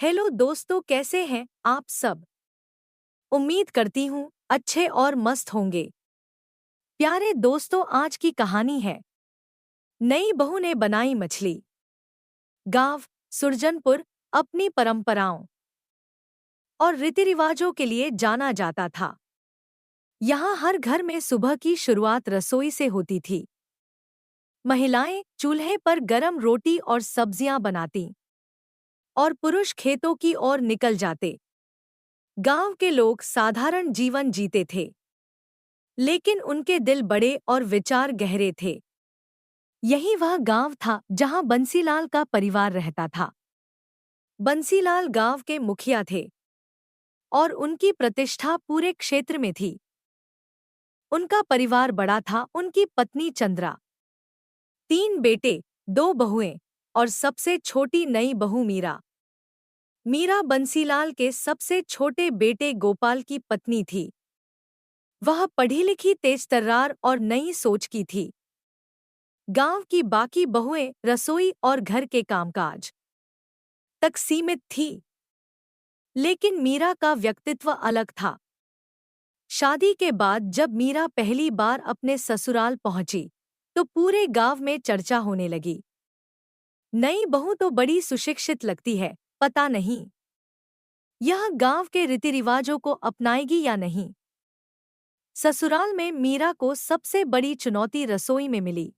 Hello दोस्तों, कैसे हैं आप सब। उम्मीद करती हूँ अच्छे और मस्त होंगे। प्यारे दोस्तों, आज की कहानी है नई बहू ने बनाई मछली। गांव सुरजनपुर अपनी परंपराओं और रीति रिवाजों के लिए जाना जाता था। यहाँ हर घर में सुबह की शुरुआत रसोई से होती थी। महिलाएं चूल्हे पर गरम रोटी और सब्जियां बनातीं और पुरुष खेतों की ओर निकल जाते। गांव के लोग साधारण जीवन जीते थे, लेकिन उनके दिल बड़े और विचार गहरे थे। यही वह गांव था जहां बंसीलाल का परिवार रहता था। बंसीलाल गांव के मुखिया थे और उनकी प्रतिष्ठा पूरे क्षेत्र में थी। उनका परिवार बड़ा था। उनकी पत्नी चंद्रा, 3 बेटे, 2 बहुएं और सबसे छोटी नई बहू मीरा। मीरा बंसीलाल के सबसे छोटे बेटे गोपाल की पत्नी थी। वह पढ़ी लिखी, तेजतर्रार और नई सोच की थी। गांव की बाकी बहुएं रसोई और घर के कामकाज तक सीमित थी, लेकिन मीरा का व्यक्तित्व अलग था। शादी के बाद जब मीरा पहली बार अपने ससुराल पहुंची, तो पूरे गांव में चर्चा होने लगी। नई बहू तो बड़ी सुशिक्षित लगती है, पता नहीं यह गांव के रीति रिवाजों को अपनाएगी या नहीं। ससुराल में मीरा को सबसे बड़ी चुनौती रसोई में मिली।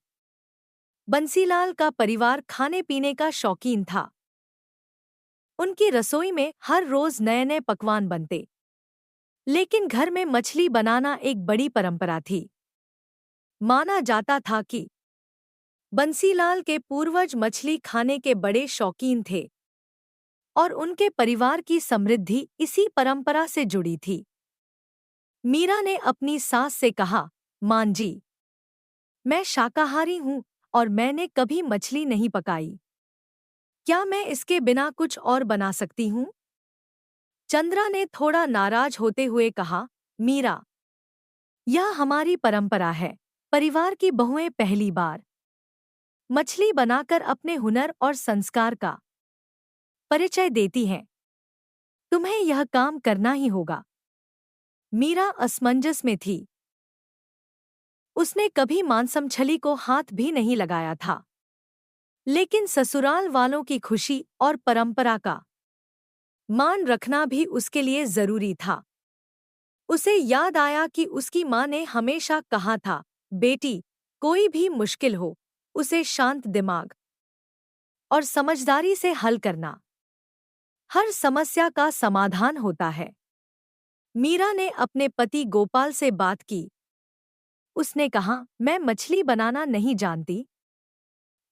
बंसीलाल का परिवार खाने पीने का शौकीन था। उनकी रसोई में हर रोज नए नए पकवान बनते, लेकिन घर में मछली बनाना एक बड़ी परंपरा थी। माना जाता था कि बंसीलाल के पूर्वज मछली खाने के बड़े शौकीन थे और उनके परिवार की समृद्धि इसी परंपरा से जुड़ी थी। मीरा ने अपनी सास से कहा, मां जी, मैं शाकाहारी हूं और मैंने कभी मछली नहीं पकाई। क्या मैं इसके बिना कुछ और बना सकती हूं? चंद्रा ने थोड़ा नाराज होते हुए कहा, मीरा, यह हमारी परंपरा है। परिवार की बहुएं पहली बार मछली बनाकर अपने हुनर और संस्कार का परिचय देती हैं। तुम्हें यह काम करना ही होगा। मीरा असमंजस में थी। उसने कभी मांसमछली को हाथ भी नहीं लगाया था, लेकिन ससुराल वालों की खुशी और परंपरा का मान रखना भी उसके लिए जरूरी था। उसे याद आया कि उसकी मां ने हमेशा कहा था, बेटी, कोई भी मुश्किल हो, उसे शांत दिमाग और समझदारी से हल करना। हर समस्या का समाधान होता है। मीरा ने अपने पति गोपाल से बात की। उसने कहा, मैं मछली बनाना नहीं जानती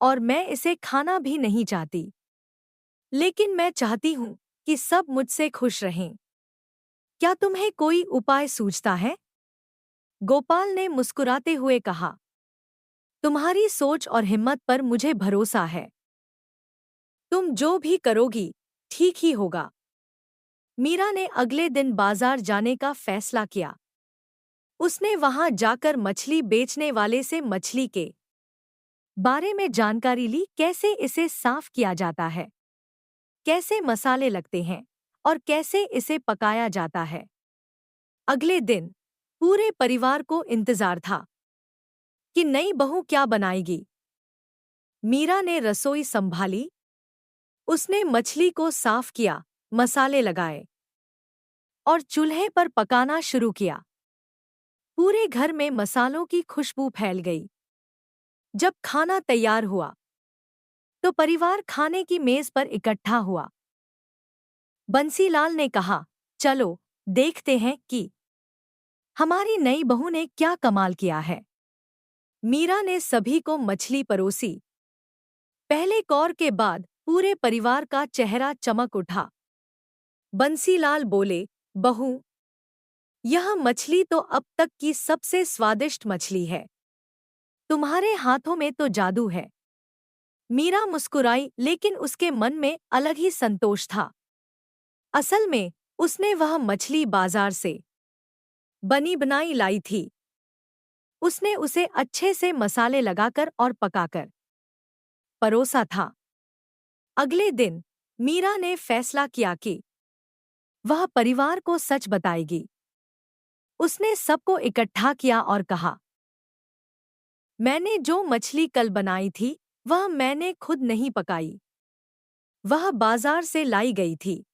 और मैं इसे खाना भी नहीं चाहती, लेकिन मैं चाहती हूं कि सब मुझसे खुश रहें। क्या तुम्हें कोई उपाय सूझता है? गोपाल ने मुस्कुराते हुए कहा, तुम्हारी सोच और हिम्मत पर मुझे भरोसा है। तुम जो भी करोगी ठीक ही होगा। मीरा ने अगले दिन बाजार जाने का फैसला किया। उसने वहां जाकर मछली बेचने वाले से मछली के बारे में जानकारी ली, कैसे इसे साफ किया जाता है, कैसे मसाले लगते हैं और कैसे इसे पकाया जाता है। अगले दिन पूरे परिवार को इंतजार था कि नई बहू क्या बनाएगी। मीरा ने रसोई संभाली। उसने मछली को साफ किया, मसाले लगाए और चूल्हे पर पकाना शुरू किया। पूरे घर में मसालों की खुशबू फैल गई। जब खाना तैयार हुआ, तो परिवार खाने की मेज पर इकट्ठा हुआ। बंसीलाल ने कहा, चलो देखते हैं कि हमारी नई बहू ने क्या कमाल किया है। मीरा ने सभी को मछली परोसी। पहले कौर के बाद पूरे परिवार का चेहरा चमक उठा। बंसीलाल बोले, बहू, यह मछली तो अब तक की सबसे स्वादिष्ट मछली है। तुम्हारे हाथों में तो जादू है। मीरा मुस्कुराई, लेकिन उसके मन में अलग ही संतोष था। असल में उसने वह मछली बाजार से बनी बनाई लाई थी। उसने उसे अच्छे से मसाले लगाकर और पकाकर परोसा था। अगले दिन मीरा ने फैसला किया कि वह परिवार को सच बताएगी। उसने सबको इकट्ठा किया और कहा, मैंने जो मछली कल बनाई थी वह मैंने खुद नहीं पकाई। वह बाजार से लाई गई थी।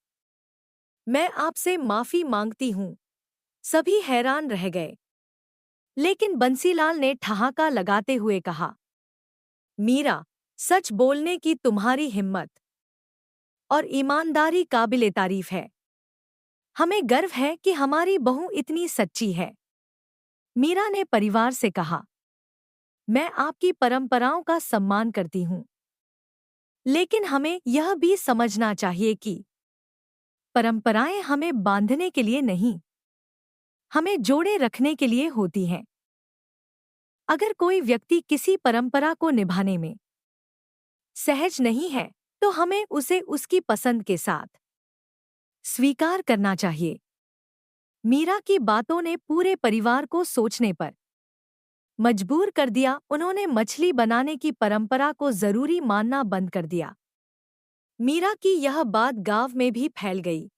मैं आपसे माफी मांगती हूँ। सभी हैरान रह गए। लेकिन बंसीलाल ने ठहाका लगाते हुए कहा, मीरा, सच बोलने की तुम्हारी हिम्मत और ईमानदारी काबिले तारीफ है। हमें गर्व है कि हमारी बहू इतनी सच्ची है। मीरा ने परिवार से कहा, मैं आपकी परंपराओं का सम्मान करती हूँ, लेकिन हमें यह भी समझना चाहिए कि परंपराएं हमें बांधने के लिए नहीं, हमें जोड़े रखने के लिए होती हैं। अगर कोई व्यक्ति किसी परंपरा को निभाने में सहज नहीं है, तो हमें उसे उसकी पसंद के साथ स्वीकार करना चाहिए। मीरा की बातों ने पूरे परिवार को सोचने पर मजबूर कर दिया। उन्होंने मछली बनाने की परंपरा को जरूरी मानना बंद कर दिया। मीरा की यह बात गांव में भी फैल गई।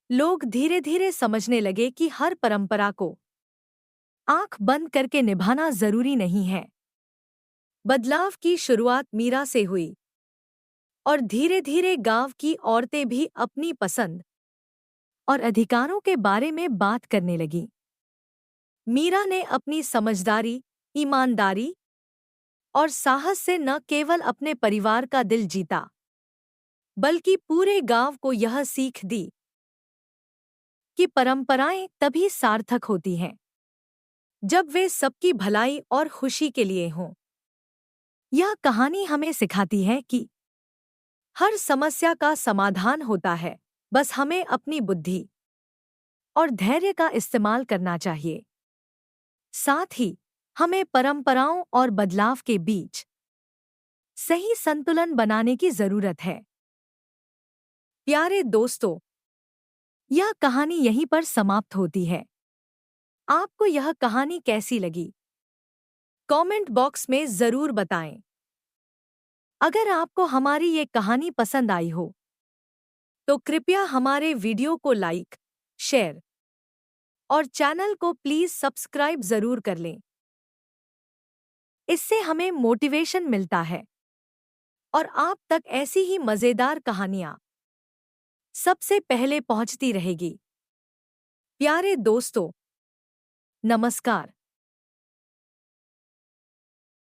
लोग धीरे धीरे समझने लगे कि हर परंपरा को आंख बंद करके निभाना जरूरी नहीं है। बदलाव की शुरुआत मीरा से हुई और धीरे धीरे गांव की औरतें भी अपनी पसंद और अधिकारों के बारे में बात करने लगीं। मीरा ने अपनी समझदारी, ईमानदारी और साहस से न केवल अपने परिवार का दिल जीता, बल्कि पूरे गांव को यह सीख दी कि परंपराएं तभी सार्थक होती हैं जब वे सबकी भलाई और खुशी के लिए हों। यह कहानी हमें सिखाती है कि हर समस्या का समाधान होता है, बस हमें अपनी बुद्धि और धैर्य का इस्तेमाल करना चाहिए। साथ ही हमें परंपराओं और बदलाव के बीच सही संतुलन बनाने की जरूरत है। प्यारे दोस्तों, यह कहानी यहीं पर समाप्त होती है। आपको यह कहानी कैसी लगी? कमेंट बॉक्स में जरूर बताएं। अगर आपको हमारी ये कहानी पसंद आई हो, तो कृपया हमारे वीडियो को लाइक, शेयर और चैनल को प्लीज सब्सक्राइब जरूर कर लें। इससे हमें मोटिवेशन मिलता है और आप तक ऐसी ही मजेदार कहानियां सबसे पहले पहुंचती रहेगी। प्यारे दोस्तों, नमस्कार।